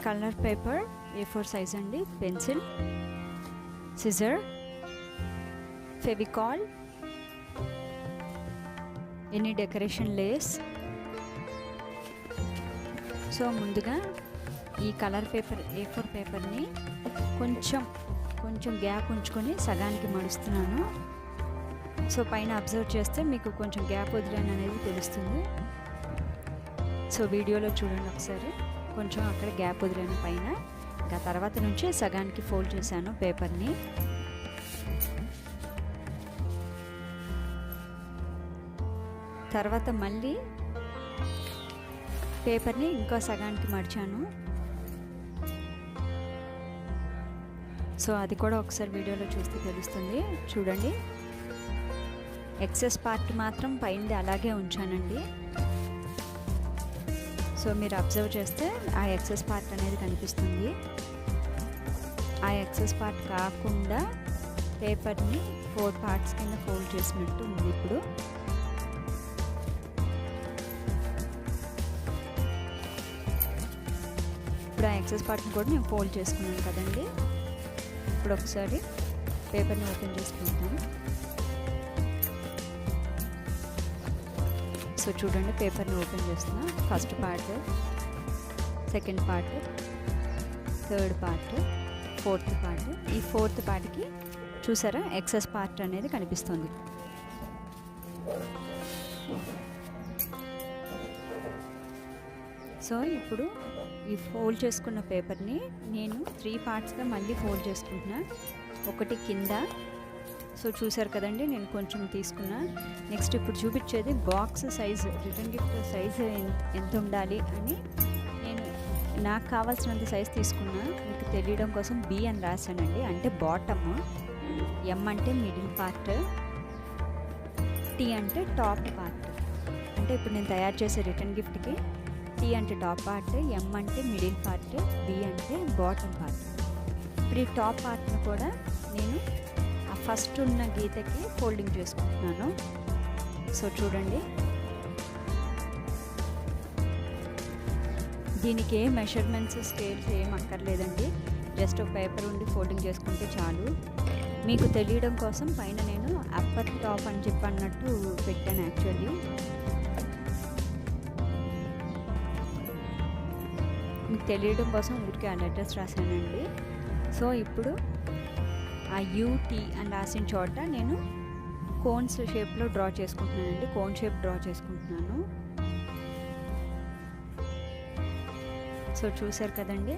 Colour paper A4 size అండి, pencil, scissor, Fevicol, any decoration lace. So ముందుగా ఈ colour paper A4 పేపర్ని కొంచెం గ్యాప్ ఉంచుకొని సగానికి మడుస్తున్నాను. సో పైన అబ్జర్వ్ చేస్తే మీకు కొంచెం గ్యాప్ వదిలేను అనేది తెలుస్తుంది. సో వీడియోలో చూడండి ఒకసారి, కొంచెం అక్కడ గ్యాప్ వదిలేను పైన. ఇంకా తర్వాత నుంచి సగానికి ఫోల్డ్ చేశాను పేపర్ని. తర్వాత మళ్ళీ పేపర్ని ఇంకో సగానికి మడిచాను. సో అది కూడా ఒకసారి వీడియోలో చూస్తే తెలుస్తుంది. చూడండి, ఎక్సెస్ పార్ట్ మాత్రం పైనది అలాగే ఉంచానండి. సో మీరు అబ్జర్వ్ చేస్తే ఆ ఎక్సెస్ పార్ట్ అనేది కనిపిస్తుంది. ఆ ఎక్సెస్ పార్ట్ కాకుండా పేపర్ని 4 పార్ట్స్ కింద ఫోల్డ్ చేసినట్టు ఉంది. ఇప్పుడు ఆ ఎక్సెస్ పార్ట్ని కూడా నేను ఫోల్డ్ చేసుకున్నాను కదండి. ఇప్పుడు ఒకసారి పేపర్ని ఓపెన్ చేసుకుంటాను. సో చూడండి, పేపర్ని ఓపెన్ చేస్తున్నా. First part, second part, third part, fourth part. ఈ ఫోర్త్ పార్ట్కి చూసారా ఎక్సెస్ పార్ట్ అనేది కనిపిస్తుంది. సో ఇప్పుడు ఈ ఫోల్డ్ చేసుకున్న పేపర్ని నేను 3 పార్ట్స్గా మళ్ళీ ఫోల్డ్ చేసుకుంటున్నా. ఒకటి కింద, సో చూసారు కదండి, నేను కొంచెం తీసుకున్నా. నెక్స్ట్ ఇప్పుడు చూపించేది box size, return gift size ఎంత ఉండాలి అని నేను నాకు కావాల్సినంత సైజు తీసుకున్నా. మీకు తెలియడం కోసం B అని రాశానండి, అంటే బాటమ్, M అంటే మిడిల్ పార్ట్, T అంటే టాప్ పార్ట్. అంటే ఇప్పుడు నేను తయారు చేసే రిటర్న్ గిఫ్ట్కి T అంటే టాప్ పార్ట్, M అంటే మిడిల్ పార్ట్, B అంటే బాటమ్ పార్ట్. ఇప్పుడు ఈ టాప్ పార్ట్ని కూడా నేను ఆ ఫస్ట్ ఉన్న గీతకి ఫోల్డింగ్ చేసుకుంటున్నాను. సో చూడండి, దీనికి ఏ మెషర్మెంట్స్, స్కేల్స్ ఏం అక్కర్లేదండి. జస్ట్ ఒక పేపర్ ఉండి ఫోల్డింగ్ చేసుకుంటే చాలు. మీకు తెలియడం కోసం పైన నేను అప్పర్ టాప్ అని చెప్పి అన్నట్టు పెట్టాను. యాక్చువల్లీ మీకు తెలియడం కోసం ఊరికే ఆ లెటర్స్ రాశానండి. సో ఇప్పుడు ఆ UT అని రాసిన చోట నేను కోన్స్ షేప్లో డ్రా చేసుకుంటున్నానండి. కోన్ షేప్ డ్రా చేసుకుంటున్నాను. సో చూసారు కదండి,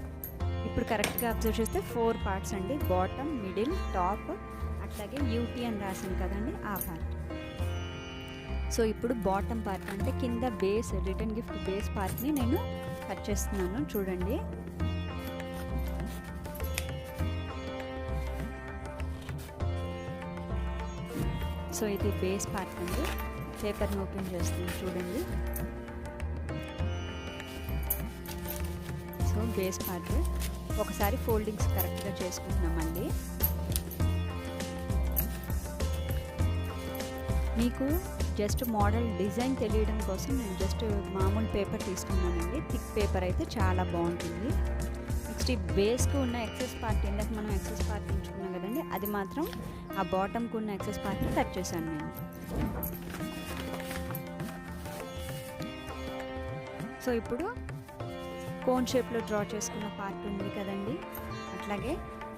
ఇప్పుడు కరెక్ట్గా అబ్జర్వ్ చేస్తే 4 పార్ట్స్ అండి, బాటమ్, మిడిల్, టాప్, అట్లాగే UT అని రాశాను కదండి ఆ పార్ట్. సో ఇప్పుడు బాటమ్ పార్ట్ అంటే కింద బేస్, రిటర్న్ గిఫ్ట్ బేస్ పార్ట్ని నేను కట్ చేస్తున్నాను. చూడండి, సో ఇది బేస్ పార్ట్ అండి. పేపర్ని ఓపెన్ చేస్తున్నాను. చూడండి, సో బేస్ పార్ట్ ఒకసారి ఫోల్డింగ్స్ కరెక్ట్గా చేసుకుంటున్నాం అండి. మీకు జస్ట్ మోడల్ డిజైన్ తెలియడం కోసం నేను జస్ట్ మామూలు పేపర్ తీసుకున్నానండి. థిక్ పేపర్ అయితే చాలా బాగుంటుంది. నెక్స్ట్ ఈ బేస్కి ఉన్న ఎక్సెస్ పార్ట్, ఇందాక మనం ఎక్సెస్ పార్ట్ ఉంచుకున్నాం కదండి, అది మాత్రం ఆ బాటమ్కి ఉన్న ఎక్సెస్ పార్ట్ని కట్ చేశాను నేను. సో ఇప్పుడు కోన్ షేప్లో డ్రా చేసుకున్న పార్ట్ ఉంది కదండి, అట్లాగే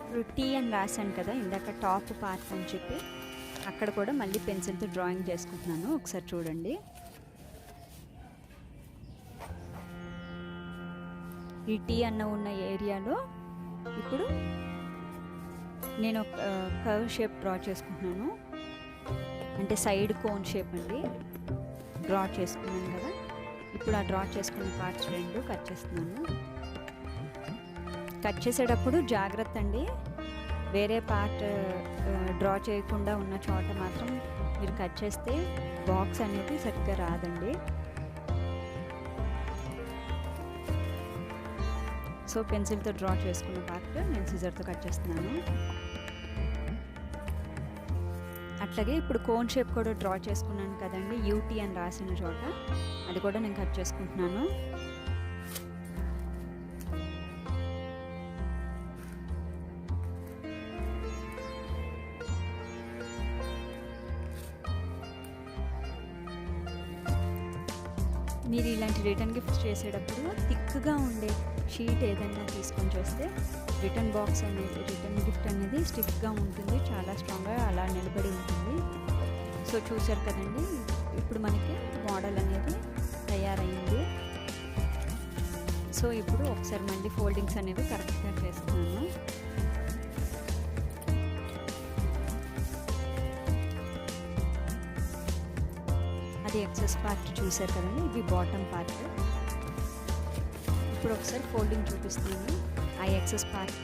ఇప్పుడు T అని రాశాను కదా ఇందాక, టాప్ పార్ట్ అని చెప్పి అక్కడ కూడా మళ్ళీ పెన్సిల్తో డ్రాయింగ్ చేసుకుంటున్నాను. ఒకసారి చూడండి, ఈ T అన్న ఉన్న ఏరియాలో ఇప్పుడు నేను కర్వ్ షేప్ డ్రా చేసుకుంటున్నాను. అంటే సైడ్ కోన్ షేప్ అండి డ్రా చేసుకున్నాను కదా. ఇప్పుడు ఆ డ్రా చేసుకున్న పార్ట్స్ 2 కట్ చేస్తున్నాను. కట్ చేసేటప్పుడు జాగ్రత్త అండి, వేరే పార్ట్ డ్రా చేయకుండా ఉన్న చోట మాత్రం మీరు కట్ చేస్తే బాక్స్ అనేది సరిగ్గా రాదండి. సో పెన్సిల్తో డ్రా చేసుకున్న పార్ట్ నేను సిజర్తో కట్ చేస్తున్నాను. అట్లాగే ఇప్పుడు కోన్ షేప్ కూడా డ్రా చేసుకున్నాను కదండి, UT అని రాసిన చోట, అది కూడా నేను కట్ చేసుకుంటున్నాను. మీరు ఇలాంటి రిటర్న్ గిఫ్ట్స్ చేసేటప్పుడు థిక్గా ఉండే షీట్ ఏదైనా తీసుకొని చేస్తే రిటర్న్ బాక్స్ అనేది రిటర్న్ గిఫ్ట్ అనేది స్టిఫ్గా ఉంటుంది, చాలా స్ట్రాంగ్గా అలా నిలబడి ఉంటుంది. సో చూసారు కదండి, ఇప్పుడు మనకి మోడల్ అనేది తయారైంది. సో ఇప్పుడు ఒకసారి మళ్ళీ ఫోల్డింగ్స్ అనేవి కరెక్ట్గా చేస్తున్నాను. అది ఎక్సెస్ పార్ట్ చూసారు కదండి, ఇది బాటమ్ పార్ట్. ఇప్పుడు ఒకసారి ఫోల్డింగ్ చూపిస్తున్నాను. ఆ ఎక్సెస్ పార్ట్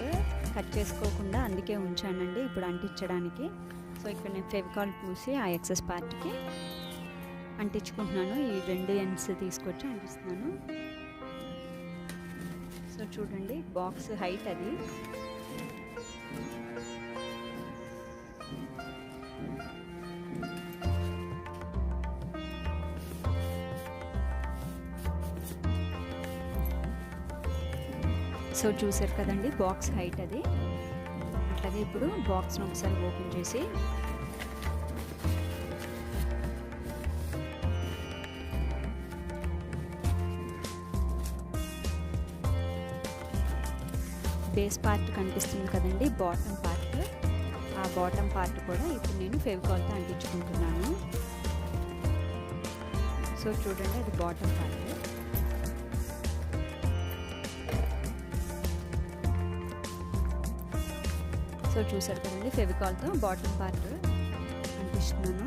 కట్ చేసుకోకుండా అందుకే ఉంచానండి ఇప్పుడు అంటించడానికి. సో ఇక్కడ నేను ఫెవికాల్ పూసి ఆ ఎక్సెస్ పార్ట్కి అంటించుకుంటున్నాను. ఈ 2 ఎండ్స్ తీసుకొచ్చి అంటిస్తున్నాను. సో చూడండి, బాక్స్ హైట్ అది. సో చూసారు కదండి, బాక్స్ హైట్ అది. అట్లాగే ఇప్పుడు బాక్స్ను ఒకసారి ఓపెన్ చేసి బేస్ పార్ట్ కనిపిస్తుంది కదండి, బాటమ్ పార్ట్. ఆ బాటమ్ పార్ట్ కూడా ఇప్పుడు నేను ఫెవికాల్తో అంటించుకుంటున్నాను. సో చూడండి, అది బాటమ్ పార్ట్. సో చూసారు కదండి, ఫెవికాల్తో బాటమ్ పార్ట్ అంటిస్తున్నాను.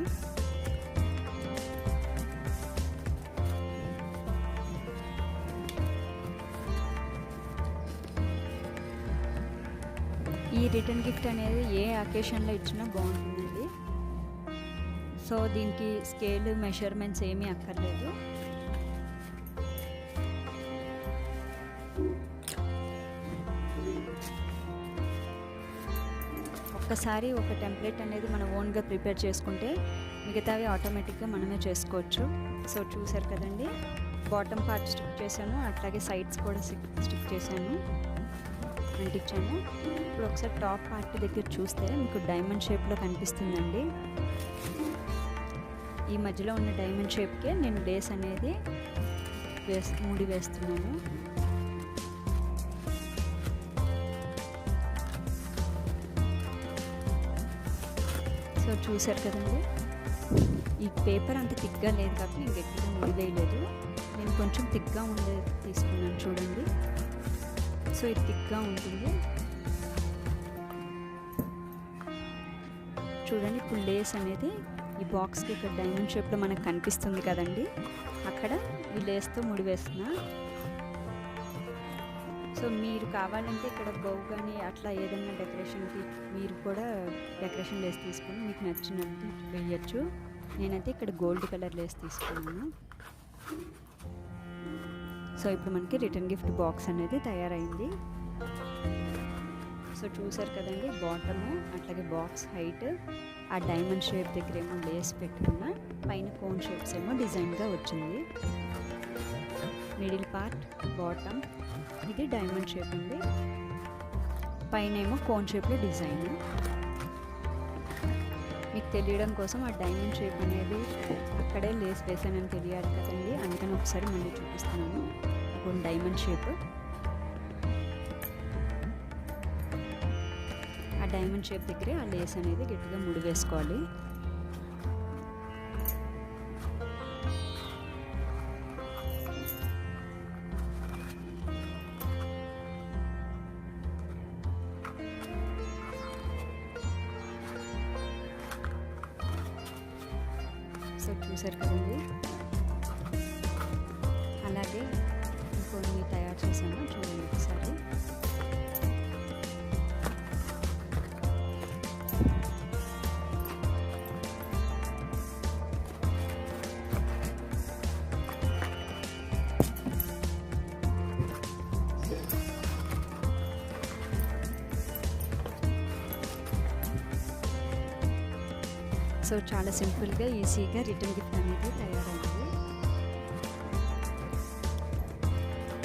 ఈ రిటర్న్ గిఫ్ట్ అనేది ఏ అకేషన్లో ఇచ్చినా బాగుంటుందండి. సో దీనికి స్కేల్ మెషర్మెంట్స్ ఏమీ అక్కర్లేదు. ఒక్కసారి ఒక టెంప్లెట్ అనేది మనం ఓన్గా ప్రిపేర్ చేసుకుంటే మిగతావి ఆటోమేటిక్గా మనమే చేసుకోవచ్చు. సో చూసారు కదండి, బాటమ్ పార్ట్ స్టిక్ చేశాను, అట్లాగే సైడ్స్ కూడా స్టిక్ చేశాను, అంటించాను. ఇప్పుడు ఒకసారి టాప్ పార్ట్ దగ్గర చూస్తే మీకు డైమండ్ షేప్లో కనిపిస్తుందండి. ఈ మధ్యలో ఉన్న డైమండ్ షేప్కే నేను లేస్ అనేది ముడి వేస్తున్నాను. సో చూసారు కదండి, ఈ పేపర్ అంత థిక్గా లేదు కాబట్టి నేను గట్టిగా ముడి వేయలేదు. నేను కొంచెం థిక్గా ఉండేది తీసుకున్నాను చూడండి. సో ఇది థిక్గా ఉంటుంది చూడండి. ఇప్పుడు లేస్ అనేది ఈ బాక్స్కి ఇక్కడ డైమండ్ షేప్లో మనకు కనిపిస్తుంది కదండి, అక్కడ ఈ లేస్తో ముడివేస్తున్నా. సో మీరు కావాలంటే ఇక్కడ బౌ కానీ అట్లా ఏదైనా డెకరేషన్కి మీరు కూడా డెకరేషన్ లేస్ తీసుకొని మీకు నచ్చినట్టు వేయచ్చు. నేనైతే ఇక్కడ గోల్డ్ కలర్ లేస్ తీసుకున్నాను. సో ఇప్పుడు మనకి రిటర్న్ గిఫ్ట్ బాక్స్ అనేది తయారైంది. సో చూసారు కదండి, బాటము అట్లాగే బాక్స్ హైట్, ఆ డైమండ్ షేప్ దగ్గర ఏమో లేస్ పెట్టుకున్న, పైన కోన్ షేప్స్ ఏమో డిజైన్గా వచ్చింది. మిడిల్ పార్ట్ బాటమ్, ఇది డైమండ్ షేప్ ఉంది, పైన ఏమో కోన్ షేప్లో డిజైన్. మీకు తెలియడం కోసం ఆ డైమండ్ షేప్ అనేది అక్కడే లేస్ వేసానని తెలియాలి కదండి, అందుకని ఒకసారి మళ్ళీ చూపిస్తున్నాను. ఇప్పుడు డైమండ్ షేప్, ఆ డైమండ్ షేప్ దగ్గరే ఆ లేస్ అనేది గట్టిగా ముడి వేసుకోవాలి. సో చూసారు కదండి, అలాగే ఇంకొన్ని తయారు చేశాను చూడండి ఒకసారి. సో చాలా సింపుల్గా ఈజీగా రిటర్న్ గిఫ్ట్ అనేది తయారైంది.